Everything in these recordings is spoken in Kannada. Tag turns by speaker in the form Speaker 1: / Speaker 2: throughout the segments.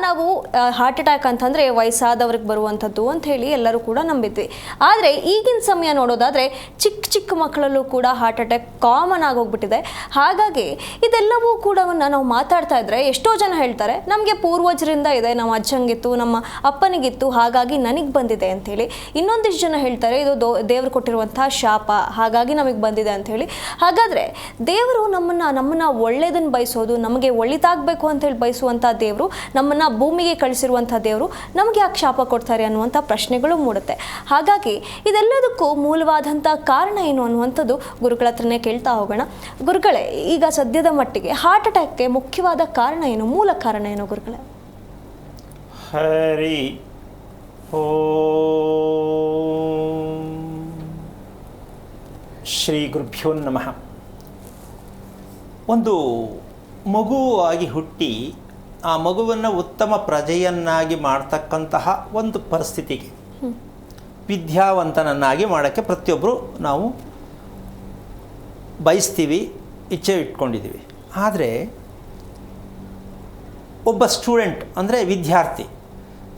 Speaker 1: ನಾವು ಹಾರ್ಟ್ ಅಟ್ಯಾಕ್ ಅಂತಂದರೆ ವಯಸ್ಸಾದವ್ರಿಗೆ ಬರುವಂಥದ್ದು ಅಂತ ಹೇಳಿ ಎಲ್ಲರೂ ಕೂಡ ನಂಬಿದ್ವಿ. ಆದರೆ ಈಗಿನ ಸಮಯ ನೋಡೋದಾದರೆ ಚಿಕ್ಕ ಚಿಕ್ಕ ಮಕ್ಕಳಲ್ಲೂ ಕೂಡ ಹಾರ್ಟ್ ಅಟ್ಯಾಕ್ ಕಾಮನ್ ಆಗೋಗ್ಬಿಟ್ಟಿದೆ. ಹಾಗಾಗಿ ಇದೆಲ್ಲವೂ ಕೂಡ ನಾವು ಮಾತಾಡ್ತಾ ಇದ್ರೆ ಎಷ್ಟೋ ಜನ ಹೇಳ್ತಾರೆ ನಮಗೆ ಪೂರ್ವಜರಿಂದ ಇದೆ, ನಮ್ಮ ಅಜ್ಜಂಗಿತ್ತು, ನಮ್ಮ ಅಪ್ಪನಿಗಿತ್ತು, ಹಾಗಾಗಿ ನನಗೆ ಬಂದಿದೆ ಅಂಥೇಳಿ. ಇನ್ನೊಂದಿಷ್ಟು ಜನ ಹೇಳ್ತಾರೆ ಇದು ದೇವರು ಕೊಟ್ಟಿರುವಂತಹ ಶಾಪ, ಹಾಗಾಗಿ ನಮಗೆ ಬಂದಿದೆ ಅಂಥೇಳಿ. ಹಾಗಾದರೆ ದೇವರು ನಮ್ಮನ್ನು ಒಳ್ಳೆಯದನ್ನು ಬಯಸೋದು, ನಮಗೆ ಒಳಿತಾಗಬೇಕು ಅಂತೇಳಿ ಬಯಸುವಂಥ ದೇವರು, ನಮ್ಮನ್ನು ಭೂಮಿಗೆ ಕಳಿಸಿರುವಂಥ ದೇವರು ನಮಗೆ ಯಾಕೆ ಶಾಪ ಕೊಡ್ತಾರೆ ಅನ್ನುವಂಥ ಪ್ರಶ್ನೆಗಳು ಮೂಡುತ್ತೆ. ಹಾಗಾಗಿ ಇದೆಲ್ಲದಕ್ಕೂ ಮೂಲವಾದಂಥ ಕಾರಣ ಏನು ಅನ್ನುವಂಥದ್ದು ಗುರುಗಳ ಹತ್ರನೇ ಕೇಳ್ತಾ ಹೋಗೋಣ. ಗುರುಗಳೇ, ಈಗ ಸದ್ಯದ ಮಟ್ಟಿಗೆ ಹಾರ್ಟ್ ಅಟ್ಯಾಕ್ಗೆ ಮುಖ್ಯವಾದ ಕಾರಣ ಏನು, ಮೂಲ ಕಾರಣ ಏನು ಗುರುಗಳೇ?
Speaker 2: ಹರಿ ಓಂ ಶ್ರೀ ಗುರುಭ್ಯೋ ನಮಃ. ಒಂದು ಮಗುವಾಗಿ ಹುಟ್ಟಿ ಆ ಮಗುವನ್ನು ಉತ್ತಮ ಪ್ರಜೆಯನ್ನಾಗಿ ಮಾಡ್ತಕ್ಕಂತಹ ಒಂದು ಪರಿಸ್ಥಿತಿಗೆ, ವಿದ್ಯಾವಂತನನ್ನಾಗಿ ಮಾಡೋಕ್ಕೆ ಪ್ರತಿಯೊಬ್ಬರು ನಾವು ಬಯಸ್ತೀವಿ, ಇಚ್ಛೆ ಇಟ್ಕೊಂಡಿದ್ದೀವಿ. ಆದರೆ ಒಬ್ಬ ಸ್ಟೂಡೆಂಟ್ ಅಂದರೆ ವಿದ್ಯಾರ್ಥಿ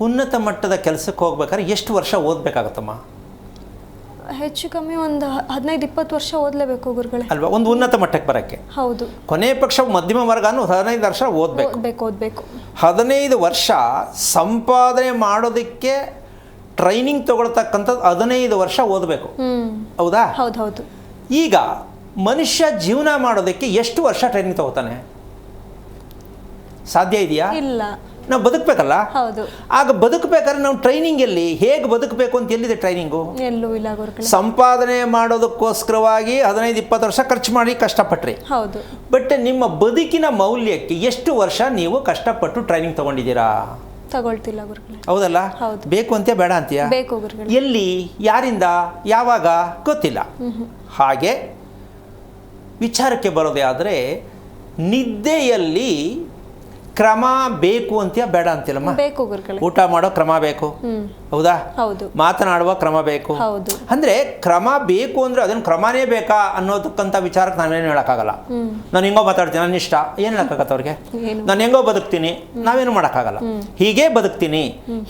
Speaker 2: ಉನ್ನತ ಮಟ್ಟದ ಕೆಲಸಕ್ಕೆ ಹೋಗ್ಬೇಕಾದ್ರೆ ಎಷ್ಟು ವರ್ಷ ಓದಬೇಕಾಗತ್ತಮ್ಮ?
Speaker 1: ಹೆಚ್ಚು ಕಮ್ಮಿ ಒಂದು 15-20 ವರ್ಷ ಓದಲೇಬೇಕು ಗುರುಗಳೇ
Speaker 2: ಅಲ್ವಾ, ಒಂದು ಉನ್ನತ ಮಟ್ಟಕ್ಕೆ ಬರೋಕ್ಕೆ.
Speaker 1: ಹೌದು.
Speaker 2: ಕೊನೆ ಪಕ್ಷ ಮಧ್ಯಮ ವರ್ಗನೂ 15 ವರ್ಷ ಓದಬೇಕು. 15 ವರ್ಷ ಸಂಪಾದನೆ ಮಾಡೋದಕ್ಕೆ ಟ್ರೈನಿಂಗ್ ತಗೊಳ್ತಕ್ಕಂಥದ್ದು 15 ವರ್ಷ ಓದಬೇಕು. ಹೌದಾ?
Speaker 1: ಹೌದು.
Speaker 2: ಈಗ ಮನುಷ್ಯ ಜೀವನ ಮಾಡೋದಕ್ಕೆ ಎಷ್ಟು ವರ್ಷ ಟ್ರೈನಿಂಗ್ ತಗೋತಾನೆ? ಸಾಧ್ಯ ಇದೆಯಾ?
Speaker 1: ಇಲ್ಲ.
Speaker 2: ನಾವು ಬದುಕಬೇಕಲ್ಲ.
Speaker 1: ಹೌದು.
Speaker 2: ಆಗ ಬದುಕಬೇಕಾದ್ರೆ ನಾವು ಟ್ರೈನಿಂಗ್ ಎಲ್ಲಿ, ಹೇಗೆ ಬದುಕಬೇಕು ಅಂತ ಎಲ್ಲಿದೆ ಟ್ರೈನಿಂಗು?
Speaker 1: ಎಲ್ಲೂ ಇಲ್ಲ ಗುರುಗಳೇ.
Speaker 2: ಸಂಪಾದನೆ ಮಾಡೋದಕ್ಕೋಸ್ಕರವಾಗಿ 15-20 ವರ್ಷ ಖರ್ಚು ಮಾಡಿ ಕಷ್ಟಪಟ್ರಿ.
Speaker 1: ಹೌದು.
Speaker 2: ಬಟ್ ನಿಮ್ಮ ಬದುಕಿನ ಮೌಲ್ಯಕ್ಕೆ ಎಷ್ಟು ವರ್ಷ ನೀವು ಕಷ್ಟಪಟ್ಟು ಟ್ರೈನಿಂಗ್ ತಗೊಂಡಿದ್ದೀರಾ?
Speaker 1: ತಗೊಳ್ತಿಲ್ಲ ಗುರುಗಳೇ.
Speaker 2: ಹೌದಲ್ಲ?
Speaker 1: ಹೌದು.
Speaker 2: ಬೇಕು ಅಂತೆ ಬೇಡ ಅಂತೀಯಾ?
Speaker 1: ಬೇಕು ಗುರುಗಳೇ.
Speaker 2: ಎಲ್ಲಿ, ಯಾರಿಂದ, ಯಾವಾಗ ಗೊತ್ತಿಲ್ಲ. ಹಾಗೆ ವಿಚಾರಕ್ಕೆ ಬರೋದೇ ಆದರೆ ನಿದ್ದೆಯಲ್ಲಿ ಕ್ರಮ ಬೇಕು ಅಂತೀಯ ಬೇಡ ಅಂತಿಲ್ಲಮ್ಮ?
Speaker 1: ಬೇಕು ಗುರುಗಳೇ.
Speaker 2: ಊಟ ಮಾಡೋ ಕ್ರಮ ಬೇಕು. ಹೌದಾ?
Speaker 1: ಹೌದು.
Speaker 2: ಮಾತನಾಡುವ ಕ್ರಮ ಬೇಕು.
Speaker 1: ಹೌದು.
Speaker 2: ಅಂದ್ರೆ ಕ್ರಮ ಬೇಕು ಅಂದ್ರೆ ಅದನ್ನ ಕ್ರಮನೇ ಬೇಕಾ ಅನ್ನೋದಕ್ಕಂಥ ವಿಚಾರಕ್ಕೆ ನಾವೇನು ಹೇಳೋಕ್ಕಾಗಲ್ಲ. ನಾನು ಹೆಂಗೋ ಮಾತಾಡ್ತೀನಿ, ನನ್ನ ಇಷ್ಟ, ಏನು ಹೇಳಕ್ಕಾಗತ್ತೆ ಅವ್ರಿಗೆ? ನಾನು ಹೆಂಗೋ ಬದುಕ್ತೀನಿ, ನಾವೇನು ಮಾಡೋಕ್ಕಾಗಲ್ಲ. ಹೀಗೆ ಬದುಕ್ತೀನಿ,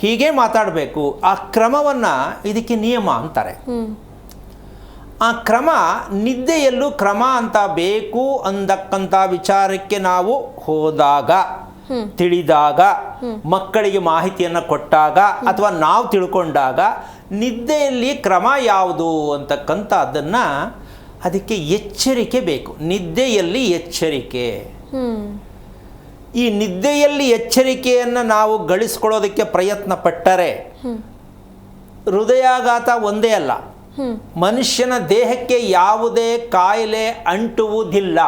Speaker 2: ಹೀಗೆ ಮಾತಾಡಬೇಕು, ಆ ಕ್ರಮವನ್ನ ಇದಕ್ಕೆ ನಿಯಮ ಅಂತಾರೆ. ಆ ಕ್ರಮ ನಿದ್ದೆಯಲ್ಲೂ ಕ್ರಮ ಅಂತ ಬೇಕು ಅಂದಕ್ಕಂಥ ವಿಚಾರಕ್ಕೆ ನಾವು ಹೋದಾಗ, ತಿಳಿದಾಗ, ಮಕ್ಕಳಿಗೆ ಮಾಹಿತಿಯನ್ನು ಕೊಟ್ಟಾಗ ಅಥವಾ ನಾವು ತಿಳ್ಕೊಂಡಾಗ ನಿದ್ದೆಯಲ್ಲಿ ಕ್ರಮ ಯಾವುದು ಅಂತಕ್ಕಂಥದ್ದನ್ನು, ಅದಕ್ಕೆ ಎಚ್ಚರಿಕೆ ಬೇಕು. ನಿದ್ದೆಯಲ್ಲಿ ಎಚ್ಚರಿಕೆ. ಈ ನಿದ್ದೆಯಲ್ಲಿ ಎಚ್ಚರಿಕೆಯನ್ನು ನಾವು ಗಳಿಸ್ಕೊಳ್ಳೋದಕ್ಕೆ ಪ್ರಯತ್ನ ಪಟ್ಟರೆ ಹೃದಯಾಘಾತ ಒಂದೇ ಅಲ್ಲ, ಮನುಷ್ಯನ ದೇಹಕ್ಕೆ ಯಾವುದೇ ಕಾಯಿಲೆ ಅಂಟುವುದಿಲ್ಲ.